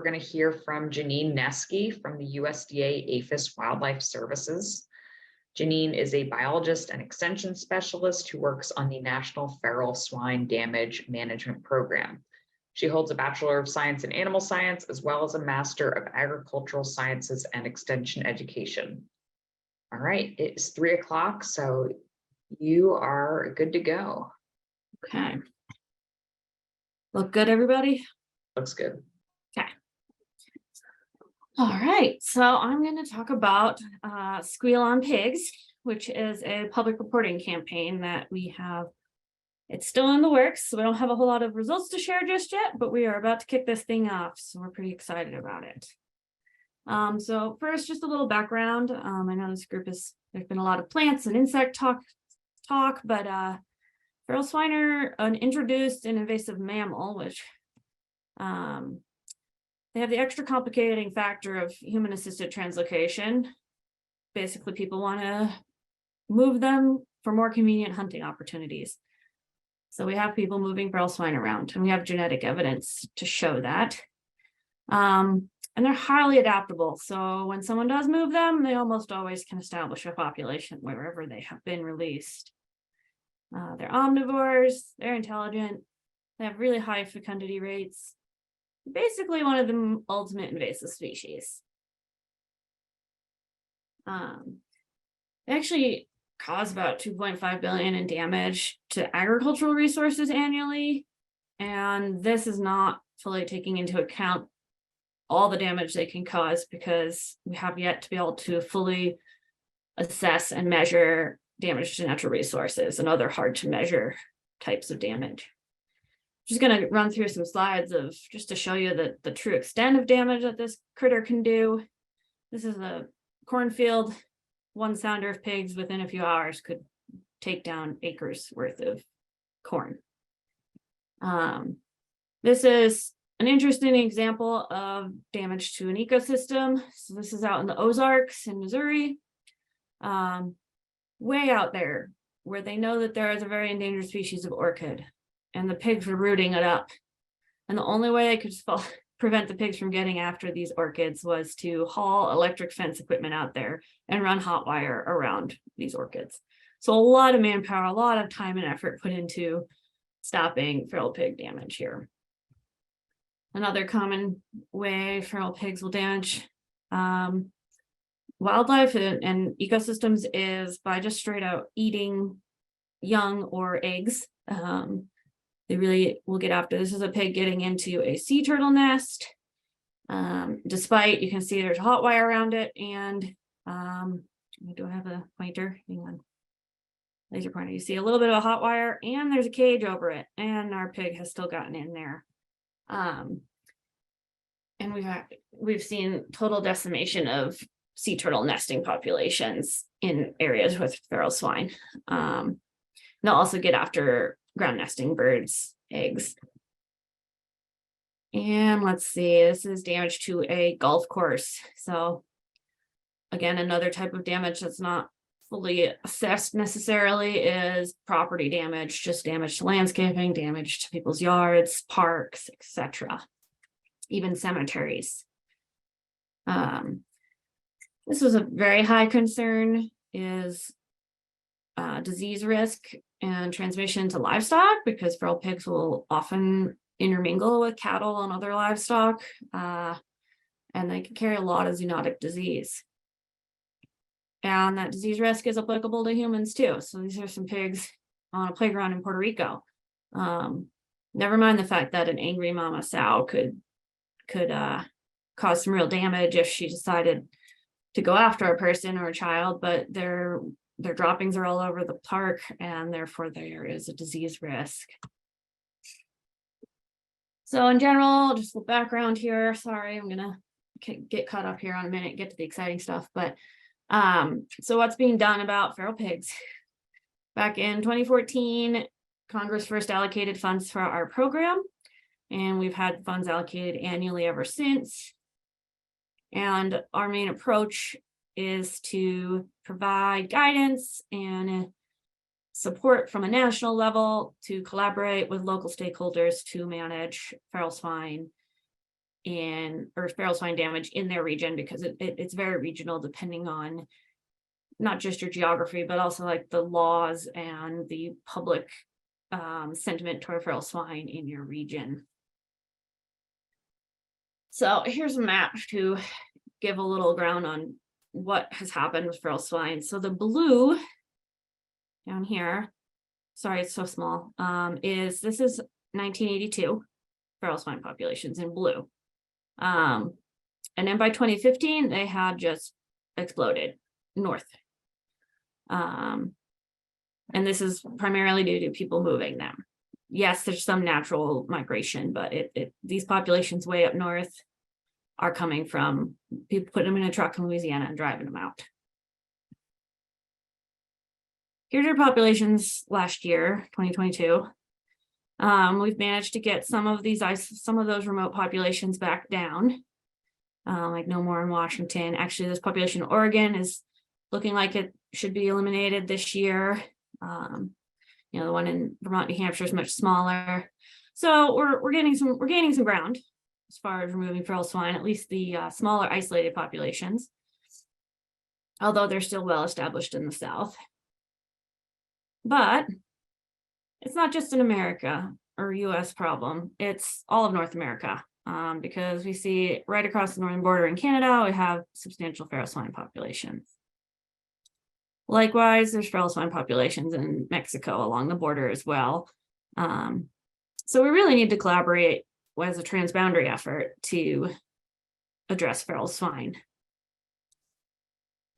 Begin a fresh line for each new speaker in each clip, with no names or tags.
going to hear from Janine Neske from the USDA APHIS Wildlife Services. Janine is a biologist and extension specialist who works on the National Feral Swine Damage Management Program. She holds a Bachelor of Science in Animal Science, as well as a Master of Agricultural Sciences and Extension Education. All right, it's 3 o'clock, so you are good to go.
Okay. Look good, everybody?
Looks good.
Okay. All right, so I'm going to talk about Squeal on Pigs, which is a public reporting campaign that we have. It's still in the works, so we don't have a whole lot of results to share just yet, but we are about to kick this thing off, so we're pretty excited about it. So first, just a little background. I know this group there's been a lot of plants and insect talk, but feral swine are an introduced and invasive mammal, which they have the extra complicating factor of human-assisted translocation. Basically, people want to move them for more convenient hunting opportunities. So we have people moving feral swine around, and we have genetic evidence to show that. And they're highly adaptable. So when someone does move them, they almost always can establish a population wherever they have been released. They're omnivores, they're intelligent, they have really high fecundity rates. Basically one of the ultimate invasive species. They actually cause about 2.5 billion in damage to agricultural resources annually. And this is not fully taking into account all the damage they can cause, because we have yet to be able to fully assess and measure damage to natural resources and other hard to measure types of damage. Just going to run through some slides of just to show you the true extent of damage that this critter can do. This is a cornfield. One sounder of pigs within a few hours could take down acres worth of corn. This is an interesting example of damage to an ecosystem. So this is out in the Ozarks in Missouri, way out there where they know that there is a very endangered species of orchid, and the pigs were rooting it up. And the only way they could prevent the pigs from getting after these orchids was to haul electric fence equipment out there and run hot wire around these orchids. So a lot of manpower, a lot of time and effort put into stopping feral pig damage here. Another common way feral pigs will damage wildlife and ecosystems is by just straight out eating young or eggs. They really will get after. This is a pig getting into a sea turtle nest. Despite, you can see there's hot wire around it, and do I have a pointer? Hang on. Laser pointer. You see a little bit of hot wire, and there's a cage over it, and our pig has still gotten in there. And we've seen total decimation of sea turtle nesting populations in areas with feral swine. They'll also get after ground nesting birds' eggs. And let's see, this is damage to a golf course. So again, another type of damage that's not fully assessed necessarily is property damage, just damage to landscaping, damage to people's yards, parks, etc. Even cemeteries. This was a very high concern, is disease risk and transmission to livestock, because feral pigs will often intermingle with cattle and other livestock, and they can carry a lot of zoonotic disease. And that disease risk is applicable to humans too. So these are some pigs on a playground in Puerto Rico. Never mind the fact that an angry mama sow could cause some real damage if she decided to go after a person or a child, but their droppings are all over the park, and therefore there is a disease risk. So in general, just a little background here. Sorry, I'm gonna get caught up here on a minute, get to the exciting stuff. But so what's being done about feral pigs? Back in 2014, Congress first allocated funds for our program, and we've had funds allocated annually ever since. And our main approach is to provide guidance and support from a national level to collaborate with local stakeholders to manage feral swine or feral swine damage in their region, because it's very regional depending on not just your geography, but also like the laws and the public sentiment toward feral swine in your region. So here's a map to give a little ground on what has happened with feral swine. So the blue down here, sorry, it's so small, this is 1982 feral swine populations in blue. And then by 2015, they had just exploded north. And this is primarily due to people moving them. Yes, there's some natural migration, but these populations way up north are coming from people putting them in a truck in Louisiana and driving them out. Here's our populations last year, 2022. We've managed to get some of those remote populations back down, like no more in Washington. Actually, this population in Oregon is looking like it should be eliminated this year. The one in Vermont, New Hampshire is much smaller. So we're gaining some ground as far as removing feral swine, at least the smaller isolated populations, although they're still well established in the South. But it's not just an America or US problem, it's all of North America, because we see right across the northern border in Canada, we have substantial feral swine populations. Likewise, there's feral swine populations in Mexico along the border as well. So we really need to collaborate as a transboundary effort to address feral swine.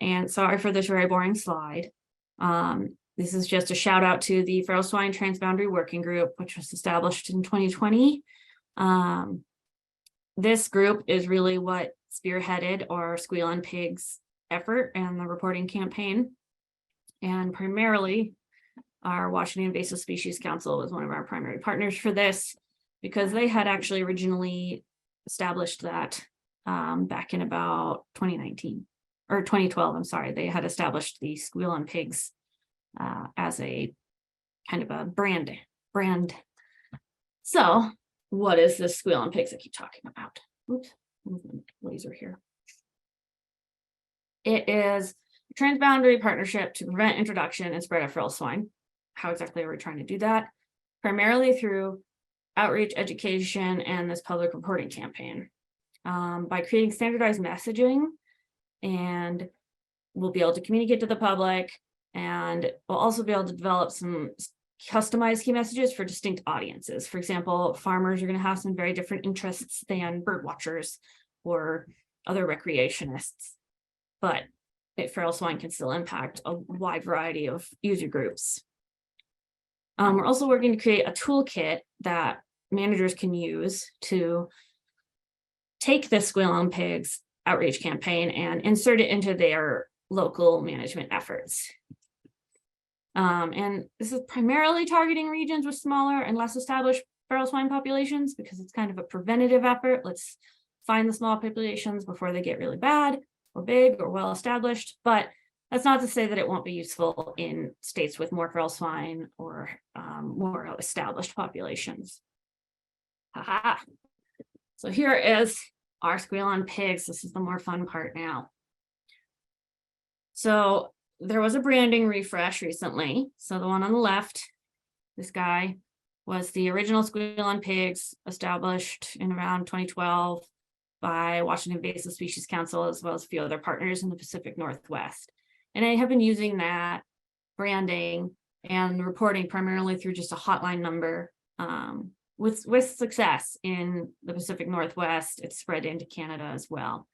And sorry for this very boring slide. This is just a shout out to the Feral Swine Transboundary Working Group, which was established in 2020. This group is really what spearheaded our Squeal on Pigs effort and the reporting campaign. And primarily, our Washington Invasive Species Council was one of our primary partners for this, because they had actually originally established that back in about 2019 or 2012. I'm sorry, they had established the Squeal on Pigs as a kind of a brand. So what is this Squeal on Pigs I keep talking about? Oops, laser here. It is a transboundary partnership to prevent introduction and spread of feral swine. How exactly are we trying to do that? Primarily through outreach, education, and this public reporting campaign. By creating standardized messaging, and we'll be able to communicate to the public, and we'll also be able to develop some customized key messages for distinct audiences. For example, farmers are going to have some very different interests than bird watchers or other recreationists, but feral swine can still impact a wide variety of user groups. We're also working to create a toolkit that managers can use to take the Squeal on Pigs outreach campaign and insert it into their local management efforts. And this is primarily targeting regions with smaller and less established feral swine populations, because it's kind of a preventative effort. Let's find the small populations before they get really bad or big or well established. But that's not to say that it won't be useful in states with more feral swine or more established populations. Haha. So here is our Squeal on Pigs. This is the more fun part now. So there was a branding refresh recently. So the one on the left, this guy, was the original Squeal on Pigs, established in around 2012 by Washington Invasive Species Council, as well as a few other partners in the Pacific Northwest. And I have been using that branding and reporting primarily through just a hotline number with success in the Pacific Northwest. It's spread into Canada as well.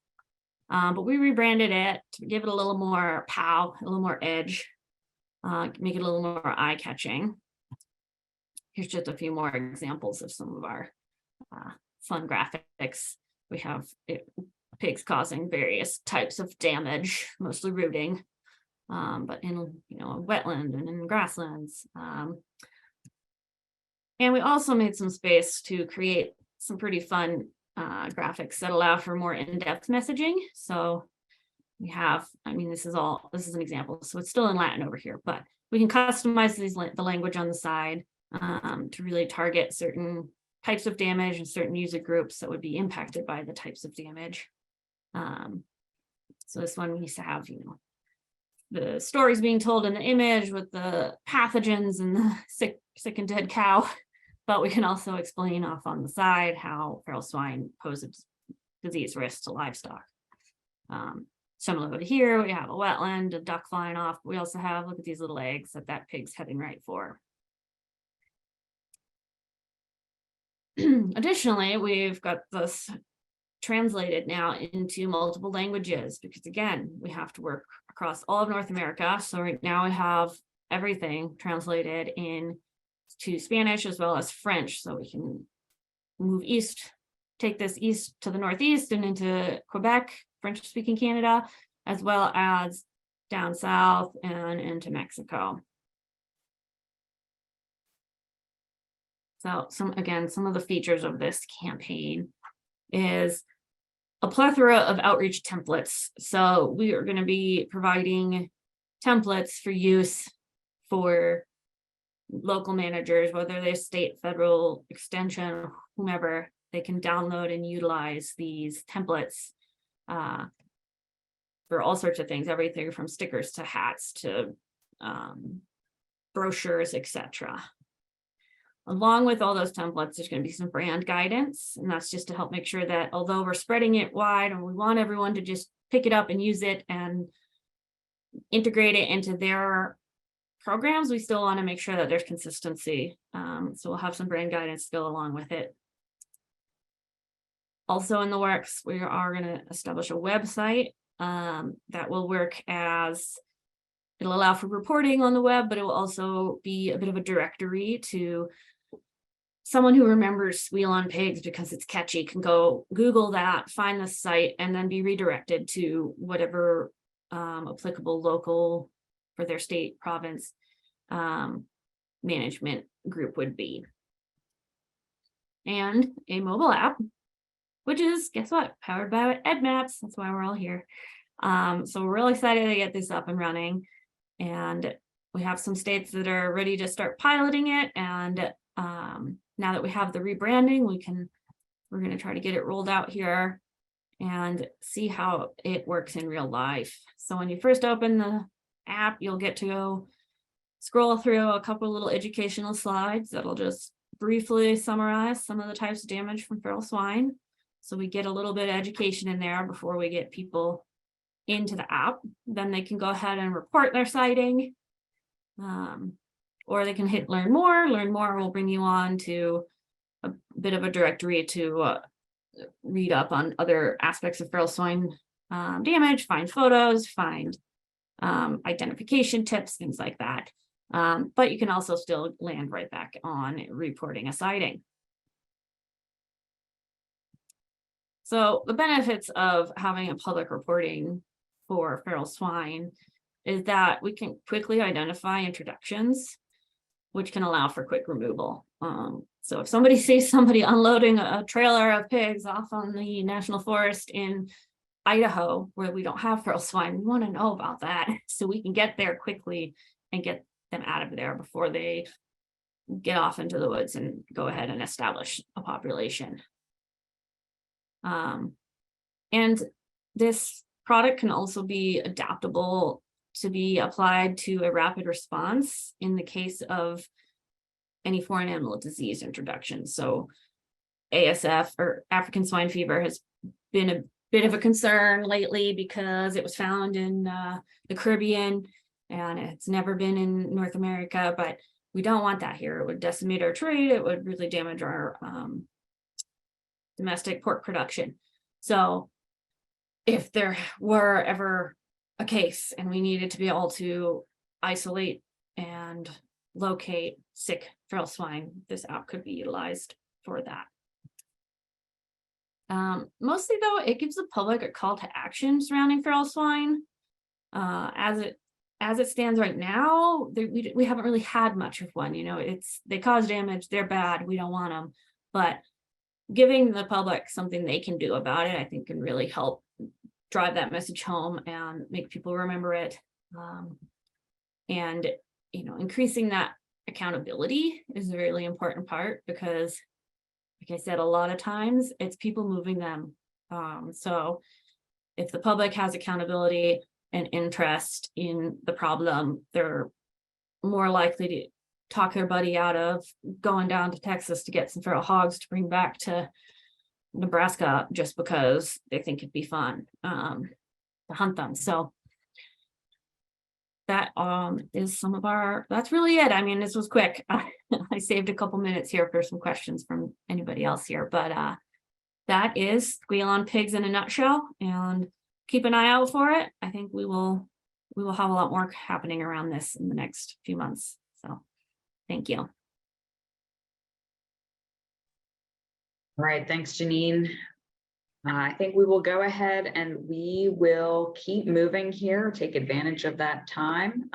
But we rebranded it to give it a little more pow, a little more edge, make it a little more eye-catching. Here's just a few more examples of some of our fun graphics. We have pigs causing various types of damage, mostly rooting, but in wetland and in grasslands. And we also made some space to create some pretty fun graphics that allow for more in-depth messaging. So we have, this is an example, so it's still in Latin over here, but we can customize the language on the side to really target certain types of damage and certain user groups that would be impacted by the types of damage. So this one needs to have, the stories being told in the image with the pathogens and the sick and dead cow, but we can also explain off on the side how feral swine poses disease risk to livestock. Similar to here, we have a wetland, a duck flying off. We also have, look at these little eggs that pig's heading right for. Additionally, we've got this translated now into multiple languages because, again, we have to work across all of North America. So right now we have everything translated in to Spanish as well as French. So we can move east, take this east to the Northeast and into Quebec, French-speaking Canada, as well as down south and into Mexico. So some of the features of this campaign is a plethora of outreach templates. So we are going to be providing templates for use for local managers, whether they're state, federal, extension, whomever, they can download and utilize these templates for all sorts of things, everything from stickers to hats to brochures, etc. Along with all those templates, there's going to be some brand guidance, and that's just to help make sure that although we're spreading it wide and we want everyone to just pick it up and use it and integrate it into their programs, we still want to make sure that there's consistency. So we'll have some brand guidance to go along with it. Also in the works, we are going to establish a website that will work as, it'll allow for reporting on the web, but it will also be a bit of a directory to someone who remembers Squeal on pigs because it's catchy, can go Google that, find the site, and then be redirected to whatever applicable local for their state, province management group would be. And a mobile app, which is, guess what, powered by EDDMapS. That's why we're all here. So we're really excited to get this up and running. And we have some states that are ready to start piloting it. And now that we have the rebranding, we're going to try to get it rolled out here and see how it works in real life. So when you first open the app, you'll get to go scroll through a couple of little educational slides that'll just briefly summarize some of the types of damage from feral swine. So we get a little bit of education in there before we get people into the app. Then they can go ahead and report their sighting, or they can hit learn more. Learn more will bring you on to a bit of a directory to read up on other aspects of feral swine damage, find photos, find identification tips, things like that. But you can also still land right back on reporting a sighting. So the benefits of having a public reporting for feral swine is that we can quickly identify introductions, which can allow for quick removal. So if somebody sees somebody unloading a trailer of pigs off on the national forest in Idaho, where we don't have feral swine, we want to know about that so we can get there quickly and get them out of there before they get off into the woods and go ahead and establish a population. And this product can also be adaptable to be applied to a rapid response in the case of any foreign animal disease introduction. So ASF, or African swine fever, has been a bit of a concern lately because it was found in the Caribbean and it's never been in North America, but we don't want that here. It would decimate our trade. It would really damage our domestic pork production. So if there were ever a case and we needed to be able to isolate and locate sick feral swine, this app could be utilized for that. Mostly though, it gives the public a call to action surrounding feral swine. As it stands right now, we haven't really had much of one. They cause damage, they're bad, we don't want them. But giving the public something they can do about it, I think, can really help drive that message home and make people remember it. And increasing that accountability is a really important part, because like I said, a lot of times it's people moving them. So if the public has accountability and interest in the problem, they're more likely to talk their buddy out of going down to Texas to get some feral hogs to bring back to Nebraska just because they think it'd be fun to hunt them. So that is some of our, that's really it. I mean, this was quick. I saved a couple minutes here for some questions from anybody else here, but that is Squeal on Pigs in a nutshell, and keep an eye out for it. I think we will have a lot more happening around this in the next few months. So thank you.
All right, thanks, Janine. I think we will go ahead and we will keep moving here, take advantage of that time.